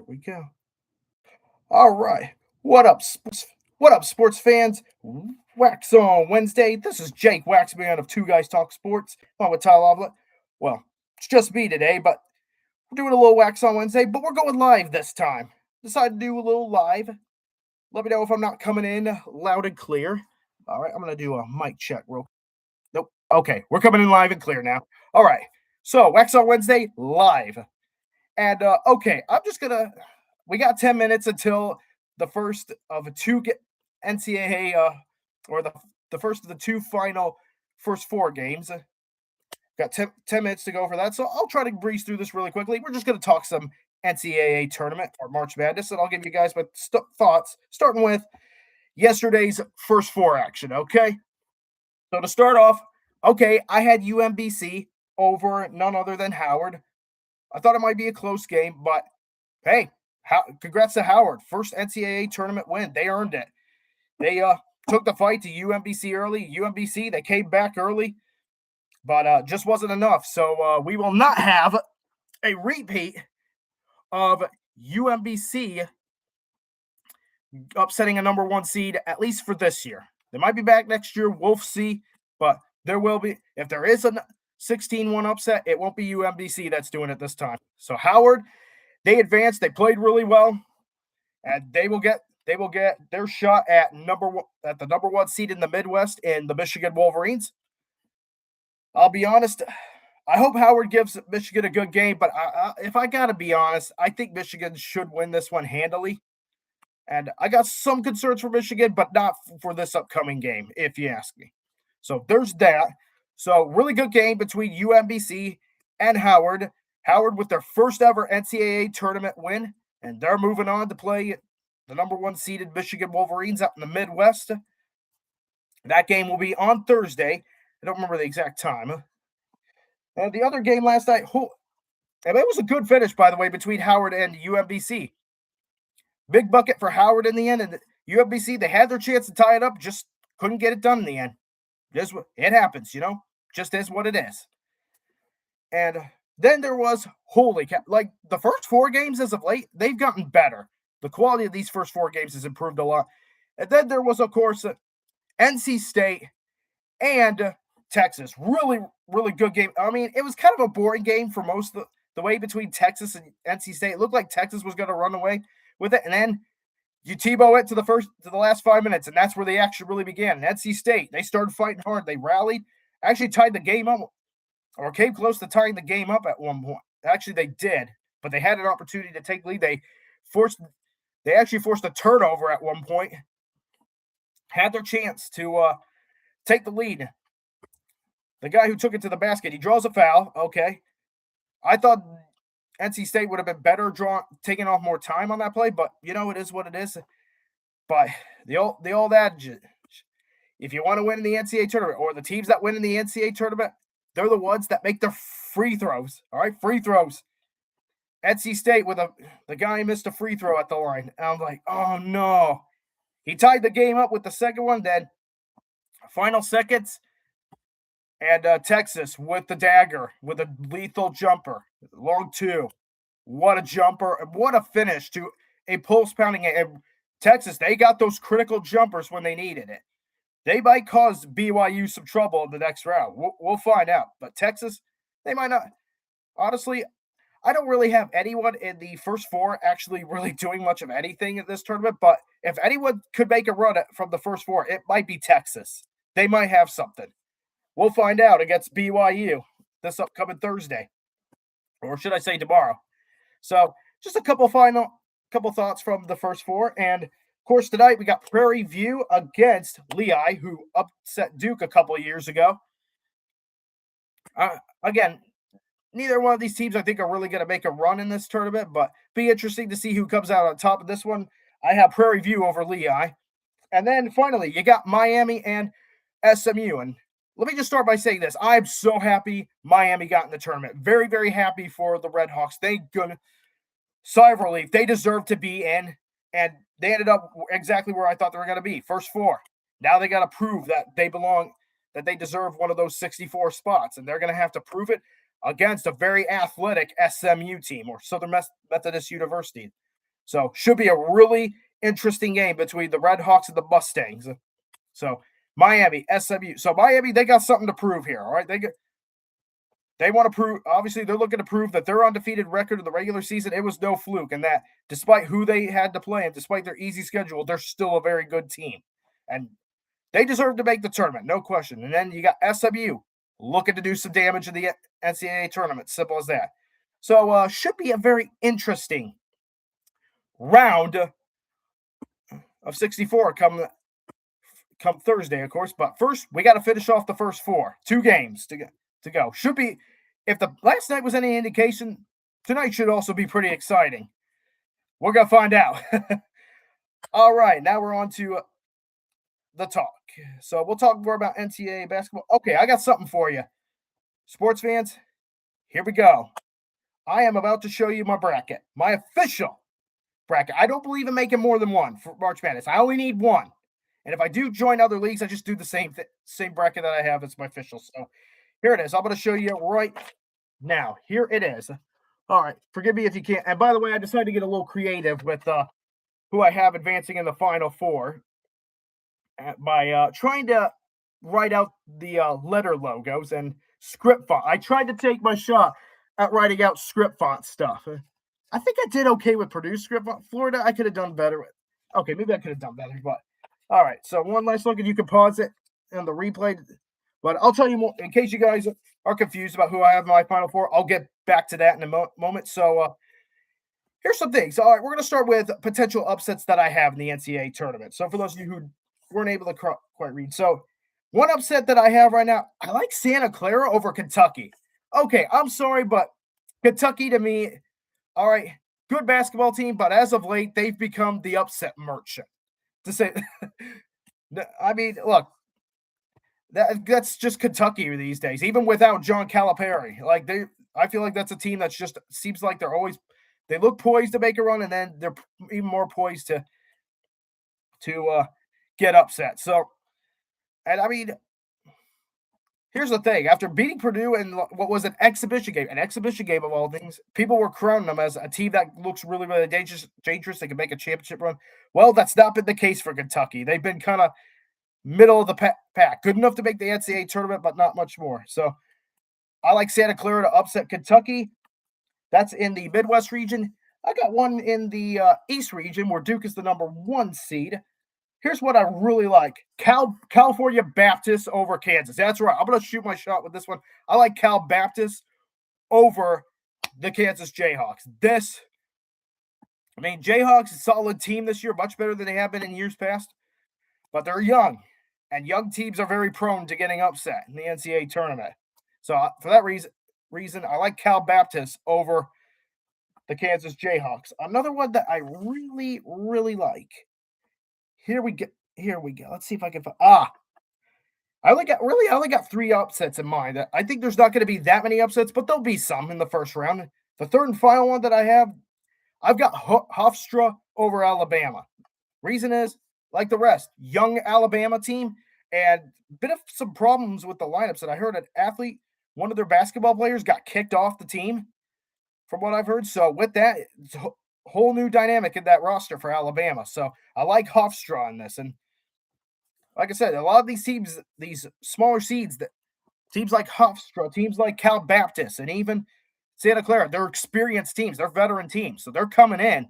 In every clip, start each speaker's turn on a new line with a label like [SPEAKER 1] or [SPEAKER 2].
[SPEAKER 1] Here we go. All right. What up, sports? What up, sports fans? Waxon Wednesday. This is Jake Waxman of Two Guys Talk Sports. On with Tyler Lovelet. Well, it's just me today, but we're doing a little Wax on Wednesday, but we're going live this time. Decided to do a little live. Let me know if I'm not coming in loud and clear. All right, I'm gonna do a mic check real. Nope. Okay, we're coming in live and clear now. All right. So Wax on Wednesday live. And okay, I'm just gonna. We got 10 minutes until the first of two NCAA or the first of the two final first four games. Got 10 minutes to go for that, so I'll try to breeze through this really quickly. We're just gonna talk some NCAA tournament or March Madness, and I'll give you guys my thoughts, starting with yesterday's first four action. Okay, so to start off, okay, I had UMBC over none other than Howard. I thought it might be a close game, but hey, congrats to Howard. First NCAA tournament win. They earned it. They took the fight to UMBC early. UMBC, they came back early, but just wasn't enough. So we will not have a repeat of UMBC upsetting a number one seed, at least for this year. They might be back next year. We'll see. But there will be, if there is a 16-1 upset, it won't be UMBC that's doing it this time. So Howard, they advanced. They played really well, and they will get their shot at the number one seed in the Midwest in the Michigan Wolverines. I'll be honest. I hope Howard gives Michigan a good game, but if I gotta be honest, I think Michigan should win this one handily. And I got some concerns for Michigan, but not for this upcoming game, if you ask me. So there's that. So really good game between UMBC and Howard. Howard with their first ever NCAA tournament win, and they're moving on to play the number one seeded Michigan Wolverines out in the Midwest. That game will be on Thursday. I don't remember the exact time. And the other game last night, and it was a good finish, by the way, between Howard and UMBC. Big bucket for Howard in the end, and UMBC, they had their chance to tie it up, just couldn't get it done in the end. It happens, just is what it is. And then there was, like the first four games as of late, they've gotten better. The quality of these first four games has improved a lot. And then there was, of course, NC State and Texas. Really, really good game. I mean, it was kind of a boring game for most of the way between Texas and NC State. It looked like Texas was going to run away with it. And then you Tebow it to the last 5 minutes, and that's where the action really began. And NC State, they started fighting hard. They rallied, actually tied the game up, or came close to tying the game up at one point. Actually, they did, but they had an opportunity to take lead. They actually forced a turnover at one point. Had their chance to take the lead. The guy who took it to the basket, he draws a foul. Okay. I thought NC State would have been better taking off more time on that play, but it is what it is. But the old adage, if you want to win in the NCAA tournament, or the teams that win in the NCAA tournament, they're the ones that make their free throws. All right, free throws. NC State the guy missed a free throw at the line. And I'm like, oh no. He tied the game up with the second one. Then final seconds, and Texas with the dagger, with a lethal jumper, long two. What a jumper! What a finish to a pulse pounding game. Texas, they got those critical jumpers when they needed it. They might cause BYU some trouble in the next round. We'll find out. But Texas, they might not. Honestly, I don't really have anyone in the first four actually really doing much of anything in this tournament. But if anyone could make a run from the first four, it might be Texas. They might have something. We'll find out against BYU this upcoming Thursday. Or should I say tomorrow? So just a couple thoughts from the first four. And of course, tonight we got Prairie View against Lehigh, who upset Duke a couple of years ago. Again, neither one of these teams I think are really going to make a run in this tournament, but be interesting to see who comes out on top of this one. I have Prairie View over Lehigh. And then finally, you got Miami and SMU. And let me just start by saying this. I'm so happy Miami got in the tournament. Very, very happy for the Red Hawks. Thank goodness. Sigh of relief. They deserve to be in, and they ended up exactly where I thought they were going to be. First four. Now they got to prove that they belong, that they deserve one of those 64 spots, and they're going to have to prove it against a very athletic SMU team, or Southern Methodist University. So should be a really interesting game between the Red Hawks and the Mustangs. So Miami, SMU. So Miami, they got something to prove here. All right, they want to prove. Obviously, they're looking to prove that their undefeated record of the regular season, it was no fluke, and that despite who they had to play and despite their easy schedule, they're still a very good team, and they deserve to make the tournament, no question. And then you got SMU looking to do some damage in the NCAA tournament. Simple as that. So should be a very interesting round of 64 come Thursday, of course. But first, we got to finish off the first four. 2 games to go. Should be, if the last night was any indication, tonight should also be pretty exciting. We're going to find out. All right, now we're on to the talk. So we'll talk more about NCAA basketball. Okay, I got something for you. Sports fans, here we go. I am about to show you my bracket, my official bracket. I don't believe in making more than one for March Madness. I only need one. And if I do join other leagues, I just do the same bracket that I have as my official. So here it is. I'm going to show you right now. Here it is. All right. Forgive me if you can't. And by the way, I decided to get a little creative with who I have advancing in the Final Four by trying to write out the letter logos and script font. I tried to take my shot at writing out script font stuff. I think I did okay with Purdue script font. Florida, I could have done better with. Okay, maybe I could have done better, but all right. So one last look, and you can pause it in the replay. But I'll tell you more in case you guys are confused about who I have in my Final Four. I'll get back to that in a moment. So here's some things. All right, we're going to start with potential upsets that I have in the NCAA tournament. So for those of you who weren't able to quite read. So one upset that I have right now, I like Santa Clara over Kentucky. Okay, I'm sorry, but Kentucky to me, all right, good basketball team, but as of late, they've become the upset merchant. To say, I mean, look, that's just Kentucky these days, even without John Calipari. Like I feel like that's a team that's just seems like they look poised to make a run, and then they're even more poised to get upset. So, and I mean, here's the thing: after beating Purdue in what was an exhibition game of all things, people were crowning them as a team that looks really, really dangerous. They can make a championship run. Well, that's not been the case for Kentucky. They've been kind of middle of the pack, good enough to make the NCAA tournament, but not much more. So, I like Santa Clara to upset Kentucky. That's in the Midwest region. I got one in the East region where Duke is the number 1 seed. Here's what I really like. California Baptist over Kansas. That's right. I'm going to shoot my shot with this one. I like Cal Baptist over the Kansas Jayhawks. Jayhawks is a solid team this year, much better than they have been in years past. But they're young, and young teams are very prone to getting upset in the NCAA tournament. So for that reason, I like Cal Baptist over the Kansas Jayhawks. Another one that I really, really like. Here we go. Let's see if I can find. I only got 3 upsets in mind. I think there's not going to be that many upsets, but there'll be some in the first round. The third and final one that I've got Hofstra over Alabama. Reason is, like the rest, young Alabama team, and a bit of some problems with the lineups. And I heard one of their basketball players got kicked off the team, from what I've heard. So with that, it's a whole new dynamic in that roster for Alabama. So I like Hofstra in this. And like I said, a lot of these teams, these smaller seeds, that teams like Hofstra, teams like Cal Baptist, and even Santa Clara, they're experienced teams. They're veteran teams. So they're coming in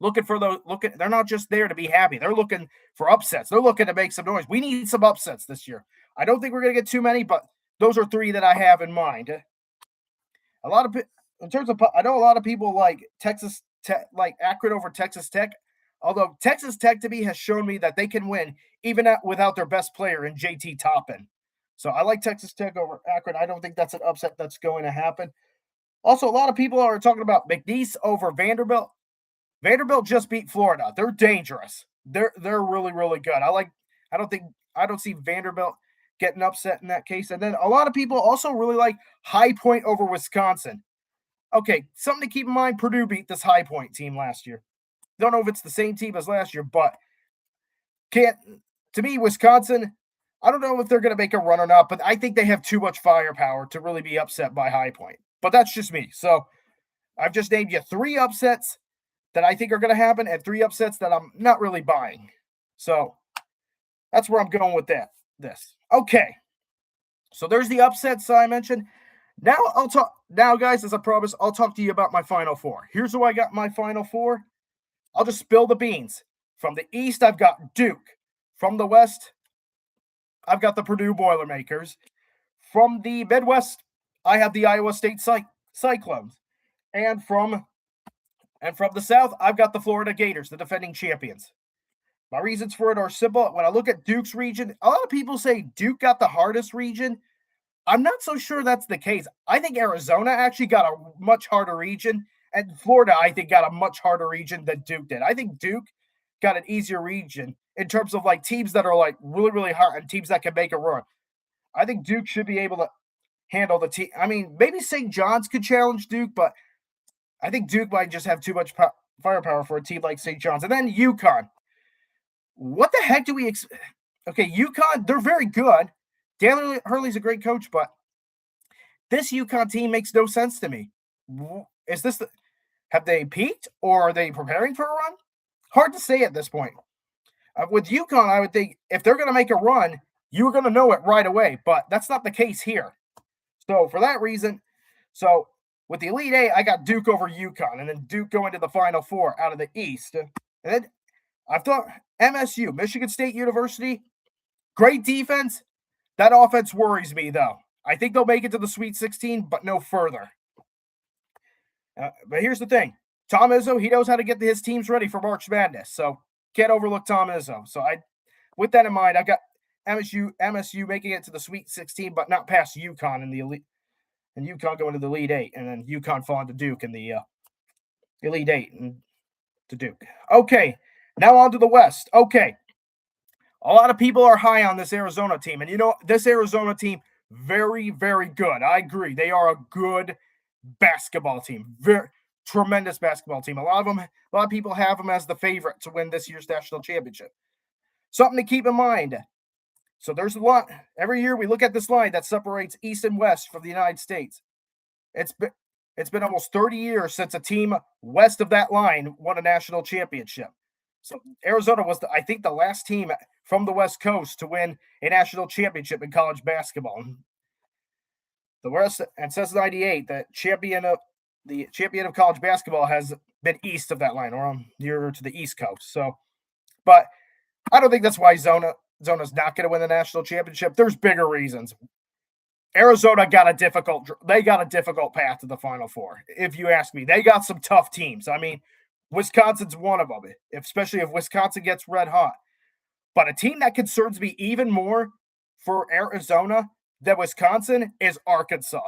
[SPEAKER 1] looking for they're not just there to be happy. They're looking for upsets. They're looking to make some noise. We need some upsets this year. I don't think we're going to get too many, but those are 3 that I have in mind. I know a lot of people like Texas Tech, like Akron over Texas Tech. Although Texas Tech to me has shown me that they can win even without their best player in JT Toppin. So I like Texas Tech over Akron. I don't think that's an upset that's going to happen. Also, a lot of people are talking about McNeese over Vanderbilt. Vanderbilt just beat Florida. They're dangerous. They're really, really good. I don't see Vanderbilt getting upset in that case. And then a lot of people also really like High Point over Wisconsin. Okay, something to keep in mind, Purdue beat this High Point team last year. Don't know if it's the same team as last year, but to me, Wisconsin, I don't know if they're going to make a run or not, but I think they have too much firepower to really be upset by High Point. But that's just me. So I've just named you 3 upsets that I think are going to happen and 3 upsets that I'm not really buying. So that's where I'm going with this. Okay. So there's the upsets I mentioned. Now, guys, as I promised, I'll talk to you about my Final Four. Here's who I got my Final Four. I'll just spill the beans. From the East, I've got Duke. From the West, I've got the Purdue Boilermakers. From the Midwest, I have the Iowa State Cyclones. And from the South, I've got the Florida Gators, the defending champions. My reasons for it are simple. When I look at Duke's region, a lot of people say Duke got the hardest region. I'm not so sure that's the case. I think Arizona actually got a much harder region, and Florida, I think, got a much harder region than Duke did. I think Duke got an easier region in terms of like teams that are like really, really hard and teams that can make a run. I think Duke should be able to handle the team. I mean, maybe St. John's could challenge Duke, but I think Duke might just have too much firepower for a team like St. John's. And then UConn. What the heck do we Okay, UConn, they're very good. Dan Hurley's a great coach, but this UConn team makes no sense to me. Is this have they peaked or are they preparing for a run? Hard to say at this point. With UConn, I would think if they're going to make a run, you're going to know it right away, but that's not the case here. So for that reason, with the Elite Eight, I got Duke over UConn, and then Duke going to the Final Four out of the East. And then I've thought MSU, Michigan State University, great defense. That offense worries me, though. I think they'll make it to the Sweet 16, but no further. But here's the thing. Tom Izzo, he knows how to get his teams ready for March Madness, so can't overlook Tom Izzo. So with that in mind, I've got MSU making it to the Sweet 16, but not past UConn in the Elite, and UConn going to the Elite Eight, and then UConn falling to Duke in the Elite Eight and to Duke. Okay, now on to the West. Okay, a lot of people are high on this Arizona team, and this Arizona team, very, very good. I agree. They are a good basketball team. Very tremendous basketball team. A lot of people have them as the favorite to win this year's national championship. Something to keep in mind. So there's a lot. Every year we look at this line that separates East and West from the United States. It's been almost 30 years since a team west of that line won a national championship. So Arizona was, I think, the last team from the West Coast to win a national championship in college basketball. The rest, and since '98, the champion of college basketball has been east of that line, or nearer to the East Coast. So, but I don't think that's why Zona's not going to win the national championship. There's bigger reasons. Arizona got a difficult path to the Final Four. If you ask me, they got some tough teams. I mean, Wisconsin's one of them, especially if Wisconsin gets red hot. But a team that concerns me even more for Arizona than Wisconsin is Arkansas.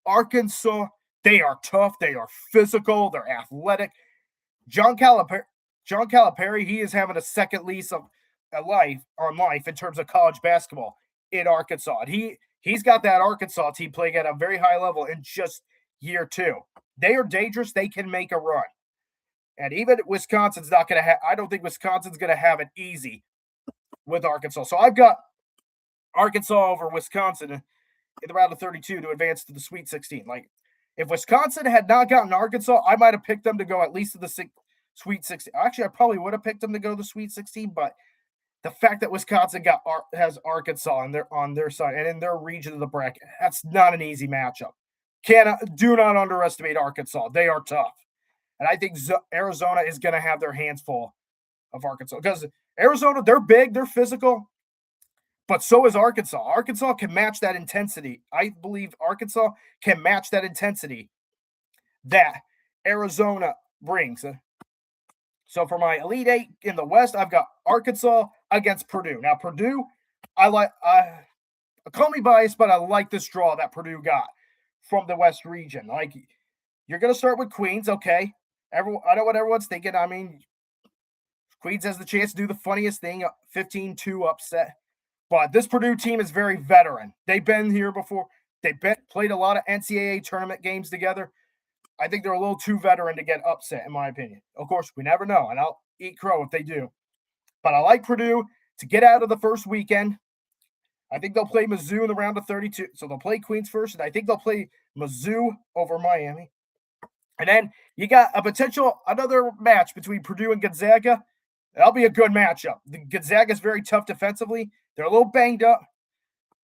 [SPEAKER 1] Arkansas, they are tough. They are physical. They're athletic. John Calipari, he is having a second lease on life in terms of college basketball in Arkansas. And he's got that Arkansas team playing at a very high level in just year 2. They are dangerous. They can make a run. And even Wisconsin's not going to have – I don't think Wisconsin's going to have it easy with Arkansas. So I've got Arkansas over Wisconsin in the round of 32 to advance to the Sweet 16. Like, if Wisconsin had not gotten Arkansas, I might have picked them to go at least to the Sweet 16. Actually, I probably would have picked them to go to the Sweet 16, but the fact that Wisconsin has Arkansas on their side and in their region of the bracket, that's not an easy matchup. Do not underestimate Arkansas. They are tough. And I think Arizona is going to have their hands full of Arkansas because Arizona, they're big, they're physical, but so is Arkansas. Arkansas can match that intensity. I believe Arkansas can match that intensity that Arizona brings. So for my Elite Eight in the West, I've got Arkansas against Purdue. Now, Purdue, call me biased, but I like this draw that Purdue got from the West region. Like, you're going to start with Queens, okay? I know what everyone's thinking. I mean, Queens has the chance to do the funniest thing, 15-2 upset. But this Purdue team is very veteran. They've been here before. They've played a lot of NCAA tournament games together. I think they're a little too veteran to get upset, in my opinion. Of course, we never know, and I'll eat crow if they do. But I like Purdue to get out of the first weekend. I think they'll play Mizzou in the round of 32. So they'll play Queens first, and I think they'll play Mizzou over Miami. And then you got another match between Purdue and Gonzaga. That'll be a good matchup. The Gonzaga is very tough defensively. They're a little banged up.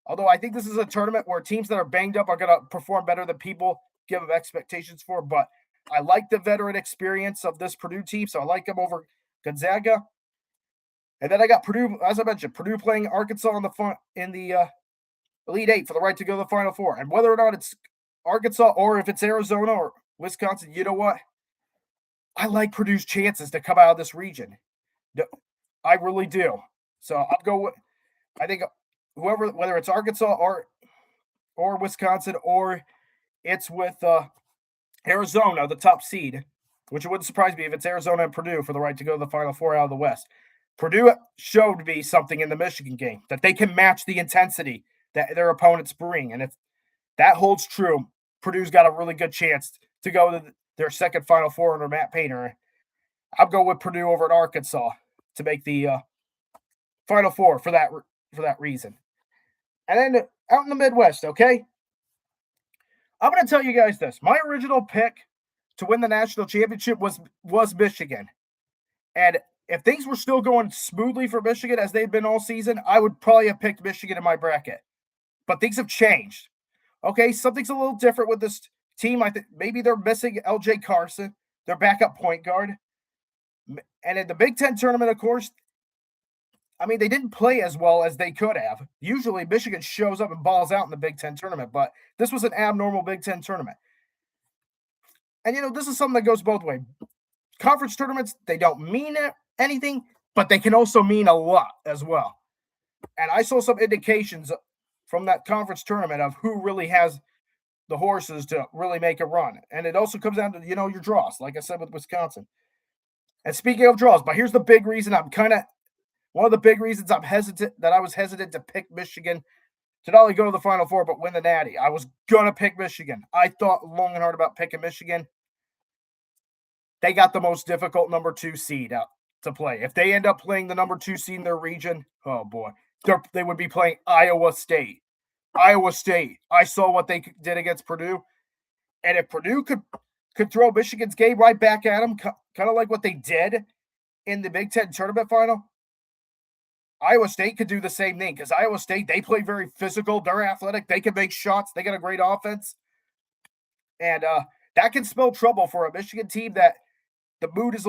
[SPEAKER 1] Although I think this is a tournament where teams that are banged up are going to perform better than people give them expectations for. But I like the veteran experience of this Purdue team, so I like them over Gonzaga. And then I got Purdue, as I mentioned, Purdue playing Arkansas in the Elite Eight for the right to go to the Final Four. And whether or not it's Arkansas or if it's Arizona or Wisconsin, you know what? I like Purdue's chances to come out of this region. I really do. So I'll go with, I think whoever, whether it's Arkansas or Wisconsin or it's with Arizona, the top seed, which it wouldn't surprise me if it's Arizona and Purdue for the right to go to the Final Four out of the West. Purdue showed me something in the Michigan game that they can match the intensity that their opponents bring. And if that holds true, Purdue's got a really good chance to go to their second Final Four under Matt Painter. I'll go with Purdue over at Arkansas to make the Final Four for that reason. And then out in the Midwest, okay? I'm going to tell you guys this. My original pick to win the national championship was Michigan. And if things were still going smoothly for Michigan as they've been all season, I would probably have picked Michigan in my bracket. But things have changed. Okay, something's a little different with this team. I think maybe they're missing LJ Carson, their backup point guard. And in the Big Ten tournament, of course, I mean, they didn't play as well as they could have. Usually, Michigan shows up and balls out in the Big Ten tournament, but this was an abnormal Big Ten tournament. And, this is something that goes both ways. Conference tournaments, they don't mean anything, but they can also mean a lot as well. And I saw some indications from that conference tournament of who really has the horses to really make a run. And it also comes down to, your draws, like I said with Wisconsin. And speaking of draws, but here's the big reason one of the big reasons I was hesitant to pick Michigan to not only go to the Final Four, but win the Natty. I was going to pick Michigan. I thought long and hard about picking Michigan. They got the most difficult number 2 seed out to play. If they end up playing the number 2 seed in their region, oh boy, they would be playing Iowa State. Iowa State. I saw what they did against Purdue. And if Purdue could throw Michigan's game right back at them, kind of like what they did in the Big Ten tournament final, Iowa State could do the same thing because Iowa State, they play very physical. They're athletic. They can make shots. They got a great offense. And that can spell trouble for a Michigan team that the mood is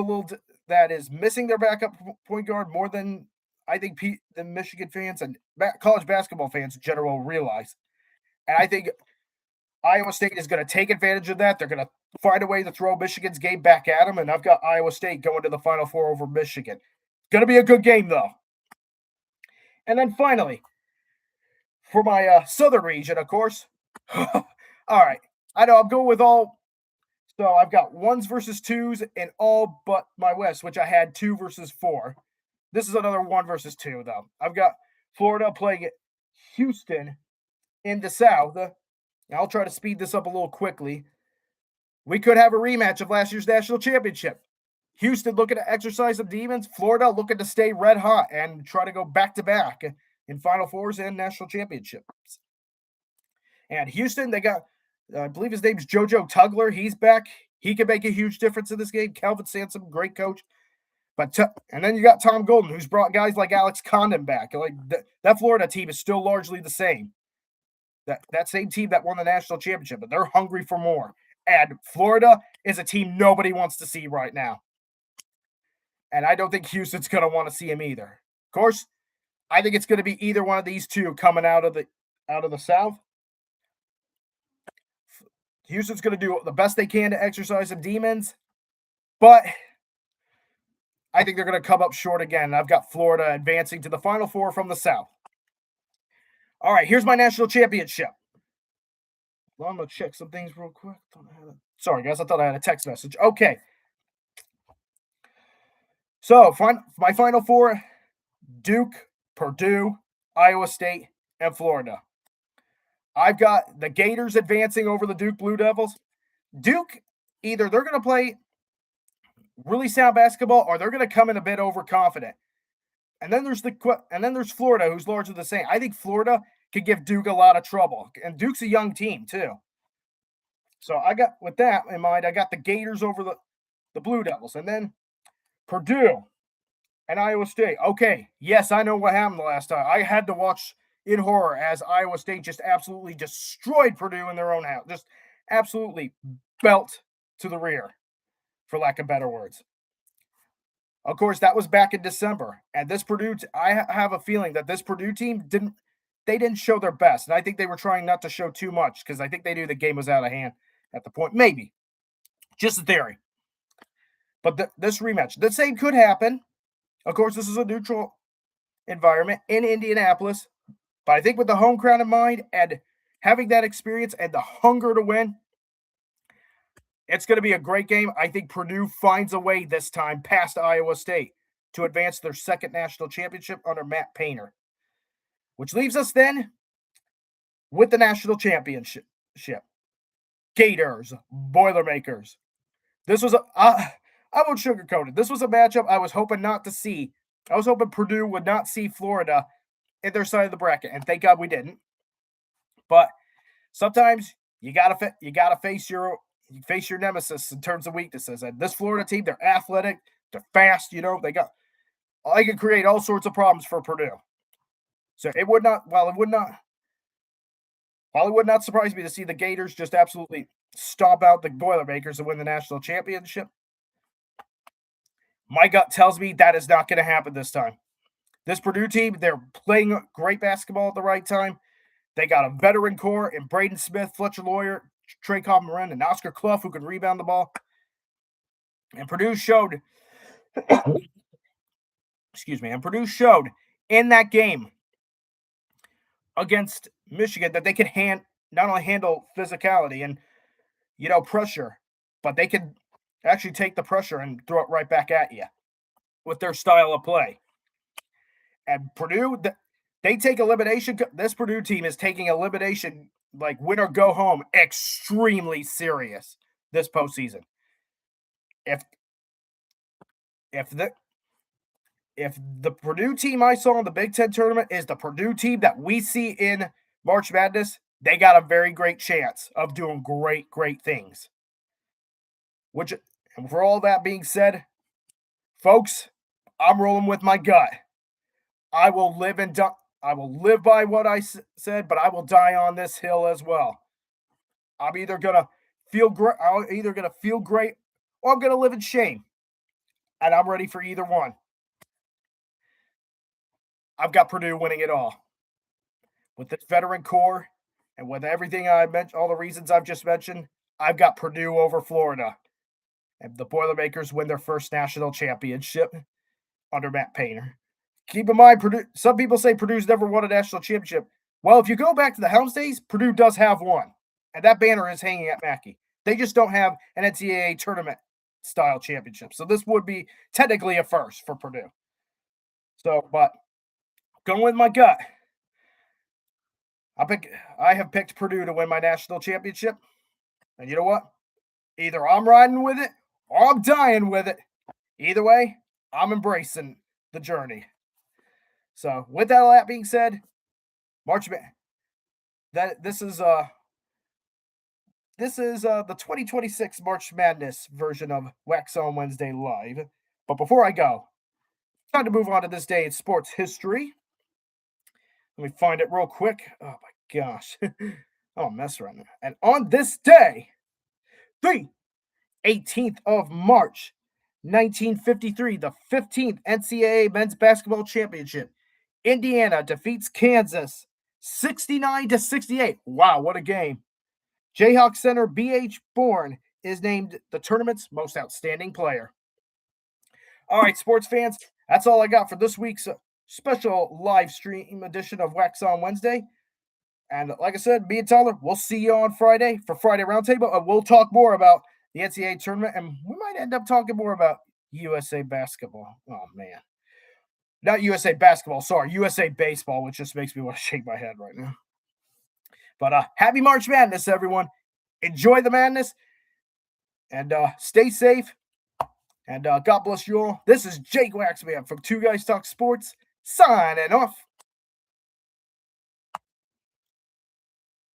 [SPEAKER 1] that is missing their backup point guard more than I think the Michigan fans and college basketball fans in general realize. And I think Iowa State is going to take advantage of that. They're going to find a way to throw Michigan's game back at them, and I've got Iowa State going to the Final Four over Michigan. Going to be a good game, though. And then finally, for my southern region, of course. All right. I know I'm going with all. So I've got 1s versus 2s in all but my West, which I had 2 versus 4. This is another 1 versus 2, though. I've got Florida playing Houston in the South. I'll try to speed this up a little quickly. We could have a rematch of last year's national championship. Houston looking to exercise some demons. Florida looking to stay red hot and try to go back-to-back in Final Fours and national championships. And Houston, they got, I believe his name's JoJo Tugler. He's back. He can make a huge difference in this game. Calvin Sansom, great coach. And then you got Tom Golden, who's brought guys like Alex Condon back. Like that Florida team is still largely the same. That same team that won the national championship, but they're hungry for more. And Florida is a team nobody wants to see right now. And I don't think Houston's going to want to see him either. Of course, I think it's going to be either one of these two coming out of the South. Houston's going to do the best they can to exercise some demons, but I think they're going to come up short again. I've got Florida advancing to the Final Four from the South. All right, here's my national championship. Well, I'm going to check some things real quick. Sorry, guys, I thought I had a text message. Okay. So, my Final Four, Duke, Purdue, Iowa State, and Florida. I've got the Gators advancing over the Duke Blue Devils. Duke, either they're going to play really sound basketball or they're going to come in a bit overconfident. And then there's Florida, who's largely the same. I think Florida could give Duke a lot of trouble. And Duke's a young team, too. So I got, with that in mind, I got the Gators over the Blue Devils. And then Purdue and Iowa State. Okay, yes, I know what happened the last time. I had to watch in horror as Iowa State just absolutely destroyed Purdue in their own house. Just absolutely belt to the rear, for lack of better words. Of course, that was back in December. And this Purdue, I have a feeling that this Purdue team didn't show their best. And I think they were trying not to show too much because I think they knew the game was out of hand at the point. Maybe. Just a theory. But this rematch, the same could happen. Of course, this is a neutral environment in Indianapolis. But I think with the home crowd in mind and having that experience and the hunger to win, it's going to be a great game. I think Purdue finds a way this time past Iowa State to advance their second national championship under Matt Painter. Which leaves us then with the national championship. Gators, Boilermakers. This was I won't sugarcoat it. This was a matchup I was hoping not to see. I was hoping Purdue would not see Florida in their side of the bracket, and thank God we didn't. But sometimes you gotta face your nemesis in terms of weaknesses. And this Florida team, they're athletic, they're fast. They can create all sorts of problems for Purdue. So it would not surprise me to see the Gators just absolutely stomp out the Boilermakers and win the national championship. My gut tells me that is not going to happen this time. This Purdue team, they're playing great basketball at the right time. They got a veteran core in Braden Smith, Fletcher Lawyer, Trey Cobb-Morin, and Oscar Clough who can rebound the ball. And Purdue showed in that game against Michigan that they could not only handle physicality and pressure, but they could actually take the pressure and throw it right back at you with their style of play. And Purdue, they take elimination. This Purdue team is taking elimination, like win or go home, extremely serious this postseason. If the Purdue team I saw in the Big Ten tournament is the Purdue team that we see in March Madness, they got a very great chance of doing great, great things. And for all that being said, folks, I'm rolling with my gut. I will live by what I said, but I will die on this hill as well. I'm either gonna feel great, or I'm gonna live in shame, and I'm ready for either one. I've got Purdue winning it all with its veteran core and with everything I mentioned, all the reasons I've just mentioned. I've got Purdue over Florida, and the Boilermakers win their first national championship under Matt Painter. Keep in mind, Purdue. Some people say Purdue's never won a national championship. Well, if you go back to the Helms days, Purdue does have one, and that banner is hanging at Mackey. They just don't have an NCAA tournament style championship, so this would be technically a first for Purdue. So, but going with my gut, I have picked Purdue to win my national championship, and you know what? Either I'm riding with it or I'm dying with it. Either way, I'm embracing the journey. So, with all that being said, this is the 2026 March Madness version of Waxon Wednesday Live. But before I go, time to move on to this day in sports history. Let me find it real quick. Oh my gosh. Oh, mess right now. And on this day, the 18th of March, 1953, the 15th NCAA Men's Basketball Championship. Indiana defeats Kansas 69-68. Wow, what a game. Jayhawk center B.H. Bourne is named the tournament's most outstanding player. All right, sports fans, that's all I got for this week's special live stream edition of Waxon Wednesday. And like I said, me and Tyler, we'll see you on Friday for Friday Roundtable. And we'll talk more about the NCAA tournament, and we might end up talking more about USA basketball. Oh, man. Not USA basketball, sorry, USA baseball, which just makes me want to shake my head right now. But happy March Madness, everyone. Enjoy the madness, and stay safe, and God bless you all. This is Jake Waxman from Two Guys Talk Sports, signing off.